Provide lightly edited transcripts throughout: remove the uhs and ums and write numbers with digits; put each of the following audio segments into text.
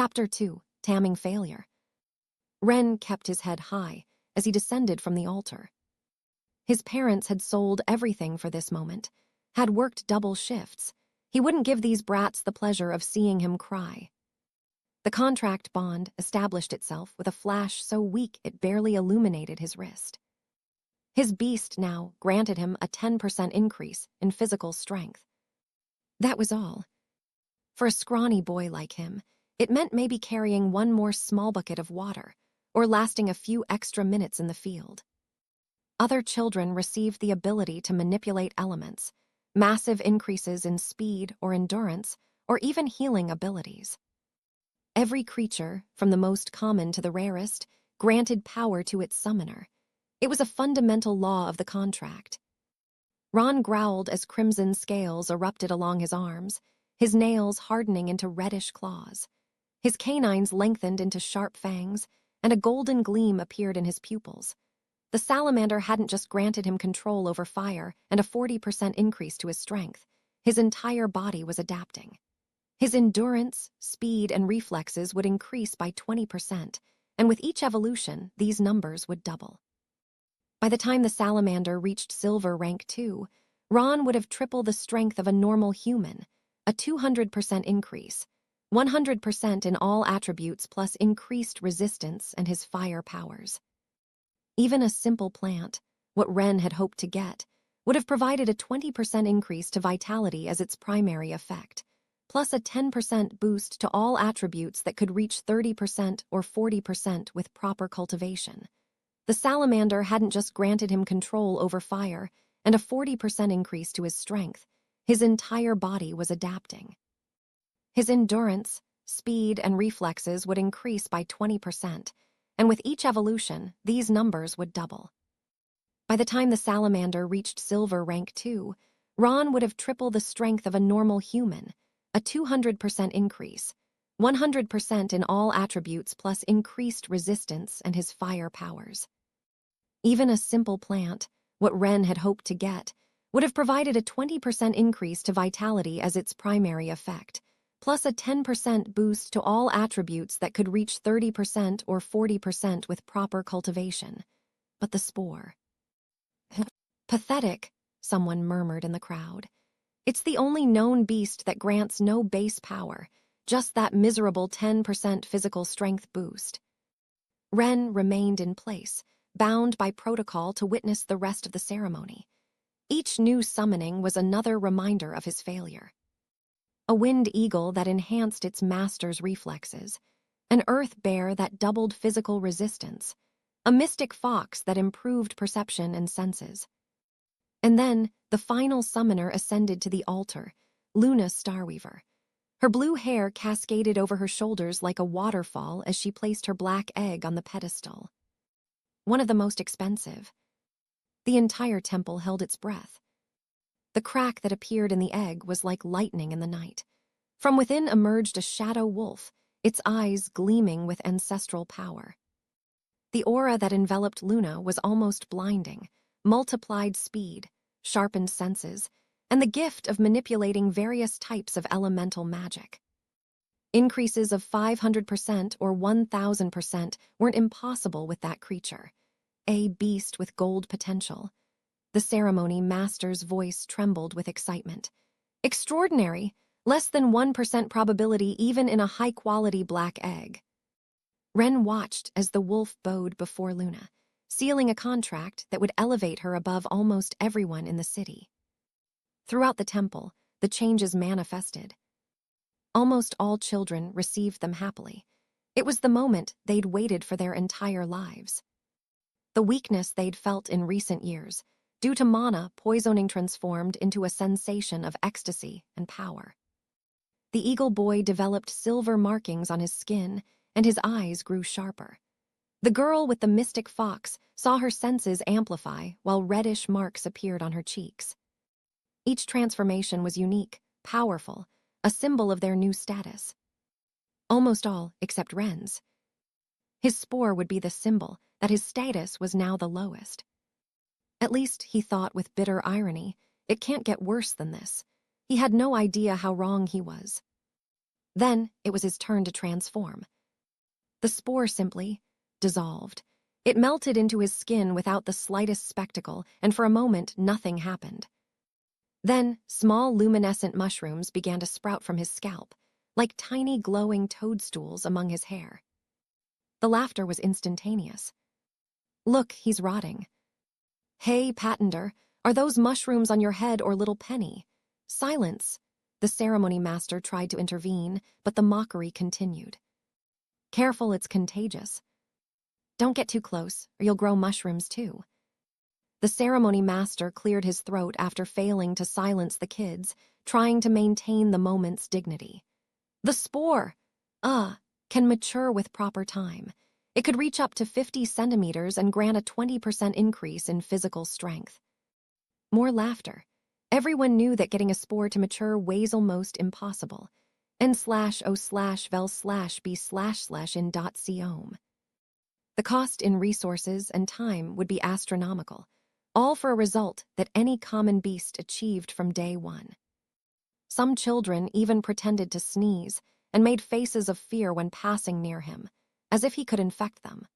Chapter 2, Taming Failure. Ren kept his head high as he descended from the altar. His parents had sold everything for this moment, had worked double shifts. He wouldn't give these brats the pleasure of seeing him cry. The contract bond established itself with a flash so weak it barely illuminated his wrist. His beast now granted him a 10% increase in physical strength. That was all. For a scrawny boy like him, it meant maybe carrying one more small bucket of water, or lasting a few extra minutes in the field. Other children received the ability to manipulate elements, massive increases in speed or endurance, or even healing abilities. Every creature, from the most common to the rarest, granted power to its summoner. It was a fundamental law of the contract. Ron growled as crimson scales erupted along his arms, his nails hardening into reddish claws. His canines lengthened into sharp fangs, and a golden gleam appeared in his pupils. The salamander hadn't just granted him control over fire and a 40% increase to his strength. His entire body was adapting. His endurance, speed, and reflexes would increase by 20%, and with each evolution, these numbers would double. By the time the salamander reached Silver Rank 2, Ron would have triple the strength of a normal human, a 200% increase, 100% in all attributes plus increased resistance and his fire powers. Even a simple plant, what Ren had hoped to get, would have provided a 20% increase to vitality as its primary effect, plus a 10% boost to all attributes that could reach 30% or 40% with proper cultivation. The salamander hadn't just granted him control over fire and a 40% increase to his strength. His entire body was adapting. His endurance, speed, and reflexes would increase by 20%, and with each evolution, these numbers would double. By the time the salamander reached Silver Rank 2, Ron would have triple the strength of a normal human, a 200% increase, 100% in all attributes plus increased resistance and his fire powers. Even a simple plant, what Ren had hoped to get, would have provided a 20% increase to vitality as its primary effect, plus a 10% boost to all attributes that could reach 30% or 40% with proper cultivation. But the spore. Pathetic, someone murmured in the crowd. It's the only known beast that grants no base power, just that miserable 10% physical strength boost. Ren remained in place, bound by protocol to witness the rest of the ceremony. Each new summoning was another reminder of his failure. A wind eagle that enhanced its master's reflexes, an earth bear that doubled physical resistance, a mystic fox that improved perception and senses. And then, the final summoner ascended to the altar, Luna Starweaver. Her blue hair cascaded over her shoulders like a waterfall as she placed her black egg on the pedestal. One of the most expensive. The entire temple held its breath. The crack that appeared in the egg was like lightning in the night. From within emerged a shadow wolf, its eyes gleaming with ancestral power. The aura that enveloped Luna was almost blinding, multiplied speed, sharpened senses, and the gift of manipulating various types of elemental magic. Increases of 500% or 1,000% weren't impossible with that creature, a beast with gold potential. The ceremony master's voice trembled with excitement. Extraordinary! Less than 1% probability even in a high-quality black egg. Ren watched as the wolf bowed before Luna, sealing a contract that would elevate her above almost everyone in the city. Throughout the temple, the changes manifested. Almost all children received them happily. It was the moment they'd waited for their entire lives. The weakness they'd felt in recent years, due to mana poisoning, transformed into a sensation of ecstasy and power. The eagle boy developed silver markings on his skin, and his eyes grew sharper. The girl with the mystic fox saw her senses amplify while reddish marks appeared on her cheeks. Each transformation was unique, powerful, a symbol of their new status. Almost all except Ren's. His spore would be the symbol that his status was now the lowest. At least, he thought with bitter irony, it can't get worse than this. He had no idea how wrong he was. Then it was his turn to transform. The spore simply dissolved. It melted into his skin without the slightest spectacle, and for a moment nothing happened. Then small luminescent mushrooms began to sprout from his scalp, like tiny glowing toadstools among his hair. The laughter was instantaneous. "Look, he's rotting." "Hey, Patender, are those mushrooms on your head or little Penny?" "Silence." The ceremony master tried to intervene, but the mockery continued. "Careful, it's contagious. Don't get too close, or you'll grow mushrooms too." The ceremony master cleared his throat after failing to silence the kids, trying to maintain the moment's dignity. "The spore, can mature with proper time. It could reach up to 50 centimeters and grant a 20% increase in physical strength." More laughter. Everyone knew that getting a spore to mature was almost impossible. N/O/vel/b// The cost in resources and time would be astronomical, all for a result that any common beast achieved from day one. Some children even pretended to sneeze and made faces of fear when passing near him, as if he could infect them.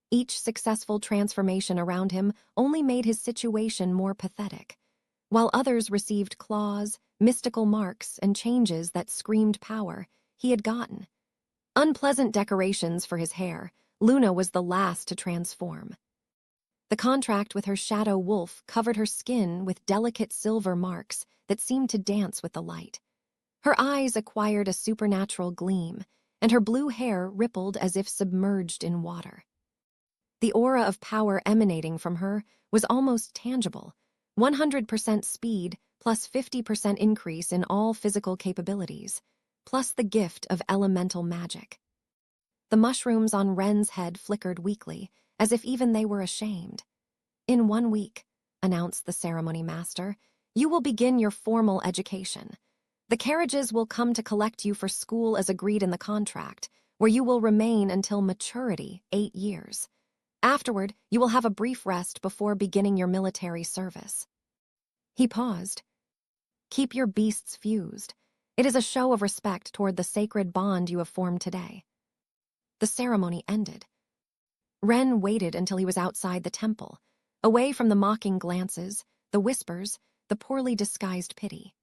Each successful transformation around him only made his situation more pathetic, while others received claws, mystical marks, and changes that screamed power. He had gotten unpleasant decorations for his hair. Luna was the last to transform. The contract with her shadow wolf covered her skin with delicate silver marks that seemed to dance with the light. Her eyes acquired a supernatural gleam, and her blue hair rippled as if submerged in water. The aura of power emanating from her was almost tangible. 100% speed plus 50% increase in all physical capabilities, plus the gift of elemental magic. The mushrooms on Ren's head flickered weakly, as if even they were ashamed. "In 1 week," announced the ceremony master, "you will begin your formal education. The carriages will come to collect you for school as agreed in the contract, where you will remain until maturity, 8 years. Afterward, you will have a brief rest before beginning your military service." He paused. "Keep your beasts fused. It is a show of respect toward the sacred bond you have formed today." The ceremony ended. Ren waited until he was outside the temple, away from the mocking glances, the whispers, the poorly disguised pity.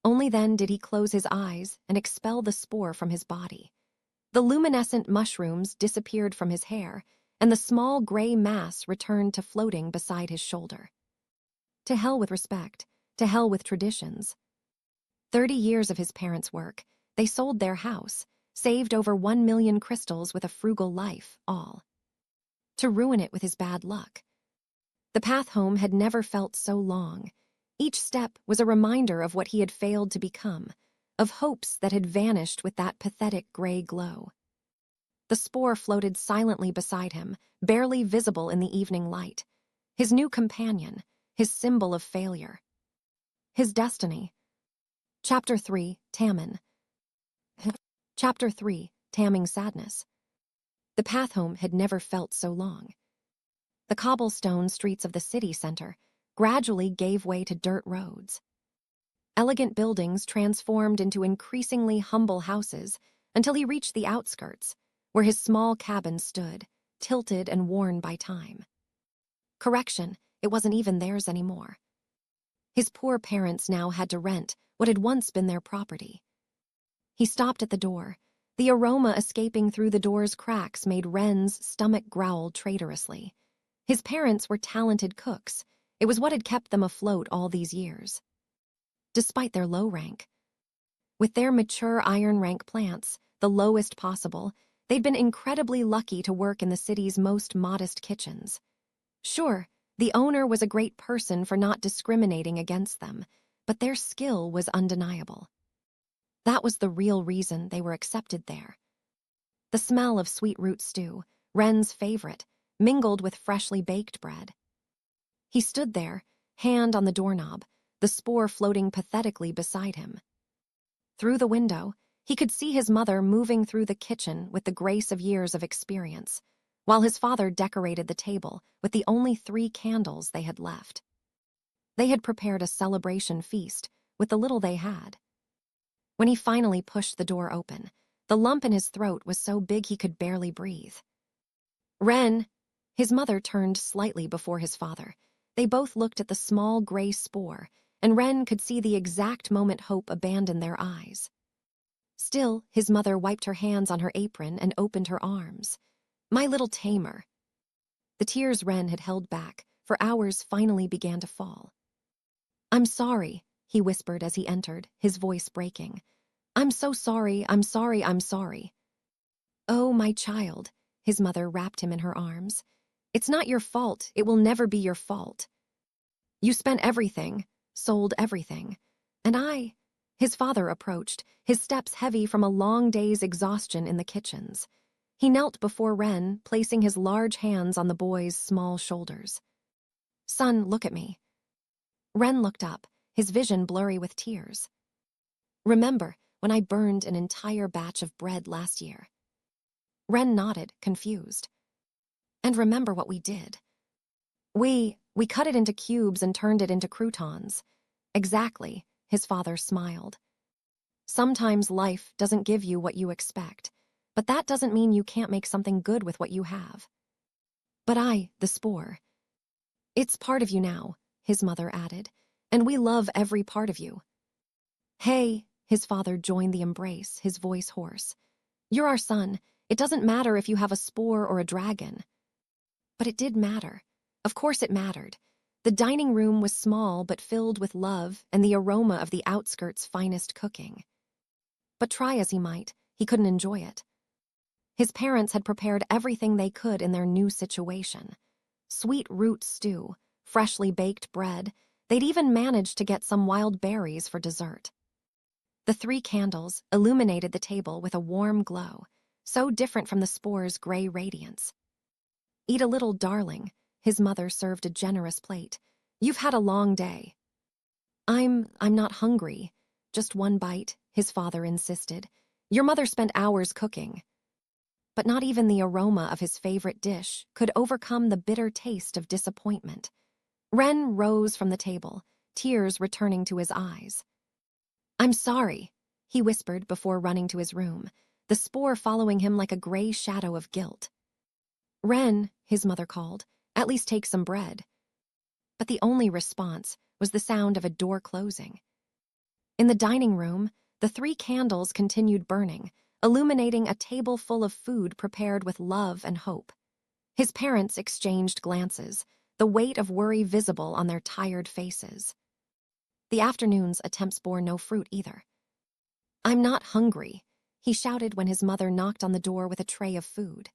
Only then did he close his eyes and expel the spore from his body. The luminescent mushrooms disappeared from his hair, and the small gray mass returned to floating beside his shoulder. To hell with respect, to hell with traditions. 30 years of his parents' work, they sold their house, saved over 1 million crystals with a frugal life, all to ruin it with his bad luck. The path home had never felt so long. Each step was a reminder of what he had failed to become, of hopes that had vanished with that pathetic gray glow. The spore floated silently beside him, barely visible in the evening light. His new companion, his symbol of failure. His destiny. Chapter 3, Taming. Chapter 3, Taming Sadness. The path home had never felt so long. The cobblestone streets of the city center gradually gave way to dirt roads. Elegant buildings transformed into increasingly humble houses until he reached the outskirts, where his small cabin stood, tilted and worn by time. Correction, it wasn't even theirs anymore. His poor parents now had to rent what had once been their property. He stopped at the door. The aroma escaping through the door's cracks made Ren's stomach growl traitorously. His parents were talented cooks. It was what had kept them afloat all these years. Despite their low rank. With their mature iron rank plants, the lowest possible, they'd been incredibly lucky to work in the city's most modest kitchens. Sure, the owner was a great person for not discriminating against them, but their skill was undeniable. That was the real reason they were accepted there. The smell of sweet root stew, Ren's favorite, mingled with freshly baked bread. He stood there, hand on the doorknob, the spore floating pathetically beside him. Through the window, he could see his mother moving through the kitchen with the grace of years of experience, while his father decorated the table with the only 3 candles they had left. They had prepared a celebration feast with the little they had. When he finally pushed the door open, the lump in his throat was so big he could barely breathe. "Ren!" His mother turned slightly before his father. They both looked at the small gray spore, and Ren could see the exact moment hope abandoned their eyes. Still, his mother wiped her hands on her apron and opened her arms. "My little Tamer." The tears Ren had held back for hours finally began to fall. "I'm sorry," he whispered as he entered, his voice breaking. "I'm so sorry, I'm sorry, I'm sorry." "Oh, my child," his mother wrapped him in her arms. "It's not your fault, it will never be your fault. You spent everything, sold everything. And I—" His father approached, his steps heavy from a long day's exhaustion in the kitchens. He knelt before Ren, placing his large hands on the boy's small shoulders. "Son, look at me." Ren looked up, his vision blurry with tears. "Remember when I burned an entire batch of bread last year?" Ren nodded, confused. "And remember what we did? We cut it into cubes and turned it into croutons." "Exactly," his father smiled. "Sometimes life doesn't give you what you expect, but that doesn't mean you can't make something good with what you have." "But the spore. It's part of you now," his mother added, "and we love every part of you." "Hey," his father joined the embrace, his voice hoarse. "You're our son. It doesn't matter if you have a spore or a dragon." But it did matter. Of course it mattered. The dining room was small but filled with love and the aroma of the outskirts' finest cooking. But try as he might, he couldn't enjoy it. His parents had prepared everything they could in their new situation. Sweet root stew, freshly baked bread, they'd even managed to get some wild berries for dessert. The 3 candles illuminated the table with a warm glow, so different from the spore's gray radiance. "Eat a little, darling," his mother served a generous plate. "You've had a long day." I'm not hungry. Just one bite," his father insisted. "Your mother spent hours cooking." But not even the aroma of his favorite dish could overcome the bitter taste of disappointment. Ren rose from the table, tears returning to his eyes. "I'm sorry," he whispered before running to his room, the spore following him like a gray shadow of guilt. "Ren," his mother called, "at least take some bread." But the only response was the sound of a door closing. In the dining room, the 3 candles continued burning, illuminating a table full of food prepared with love and hope. His parents exchanged glances, the weight of worry visible on their tired faces. The afternoon's attempts bore no fruit either. "I'm not hungry," he shouted when his mother knocked on the door with a tray of food.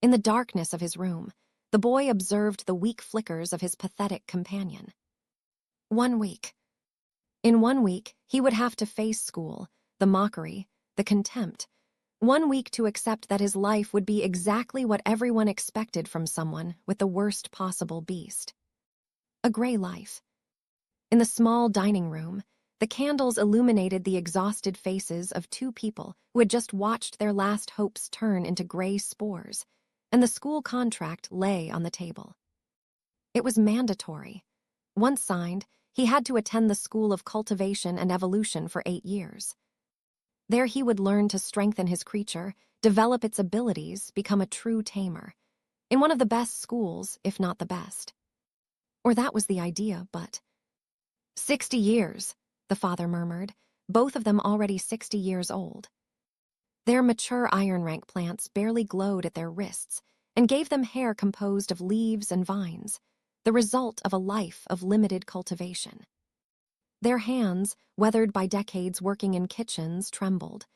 In the darkness of his room, the boy observed the weak flickers of his pathetic companion. 1 week. In 1 week, he would have to face school, the mockery, the contempt. 1 week to accept that his life would be exactly what everyone expected from someone with the worst possible beast. A gray life. In the small dining room, the candles illuminated the exhausted faces of 2 people who had just watched their last hopes turn into gray spores, and the school contract lay on the table. It was mandatory. Once signed, he had to attend the School of Cultivation and Evolution for 8 years. There he would learn to strengthen his creature, develop its abilities, become a true tamer. In one of the best schools, if not the best. Or that was the idea, but... 60 years, the father murmured, both of them already 60 years old. Their mature iron rank plants barely glowed at their wrists and gave them hair composed of leaves and vines, the result of a life of limited cultivation. Their hands, weathered by decades working in kitchens, trembled.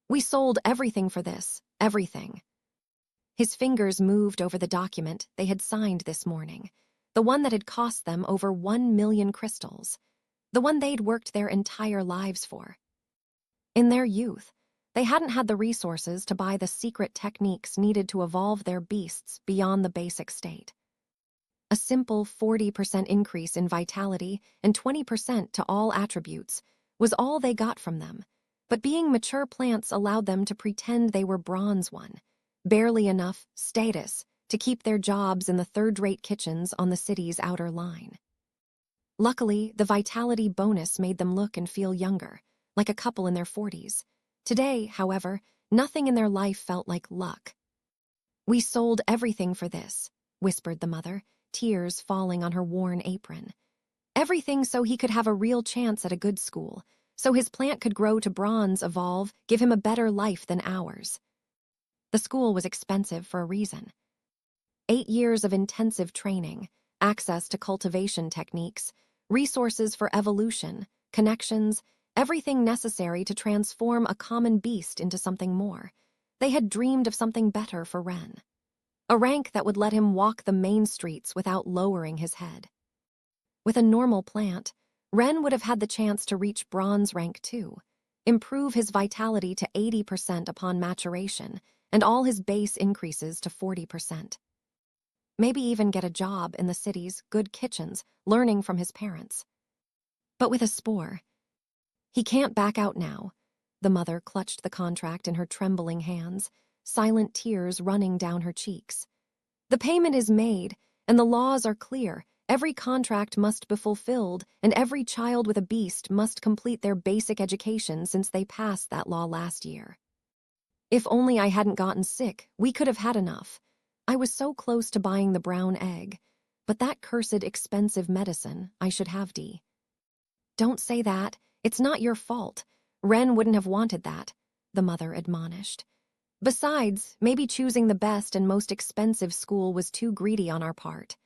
"We sold everything for this, everything." His fingers moved over the document they had signed this morning, the one that had cost them over 1 million crystals, the one they'd worked their entire lives for. In their youth, they hadn't had the resources to buy the secret techniques needed to evolve their beasts beyond the basic state. A simple 40% increase in vitality and 20% to all attributes was all they got from them, but being mature plants allowed them to pretend they were bronze one, barely enough status to keep their jobs in the third-rate kitchens on the city's outer line. Luckily, the vitality bonus made them look and feel younger, like a couple in their 40s. Today, however, nothing in their life felt like luck. "We sold everything for this," whispered the mother, tears falling on her worn apron. "Everything so he could have a real chance at a good school, so his plant could grow to bronze, evolve, give him a better life than ours." The school was expensive for a reason. 8 years of intensive training, access to cultivation techniques, resources for evolution, connections, everything necessary to transform a common beast into something more. They had dreamed of something better for Ren. A rank that would let him walk the main streets without lowering his head. With a normal plant, Ren would have had the chance to reach bronze rank too, improve his vitality to 80% upon maturation, and all his base increases to 40%. Maybe even get a job in the city's good kitchens, learning from his parents. But with a spore, he can't back out now. The mother clutched the contract in her trembling hands, silent tears running down her cheeks. The payment is made, and the laws are clear. Every contract must be fulfilled, and every child with a beast must complete their basic education since they passed that law last year. If only I hadn't gotten sick, we could have had enough. I was so close to buying the brown egg, but that cursed expensive medicine, I should have D. Don't say that. It's not your fault. Ren wouldn't have wanted that, the mother admonished. Besides, maybe choosing the best and most expensive school was too greedy on our part.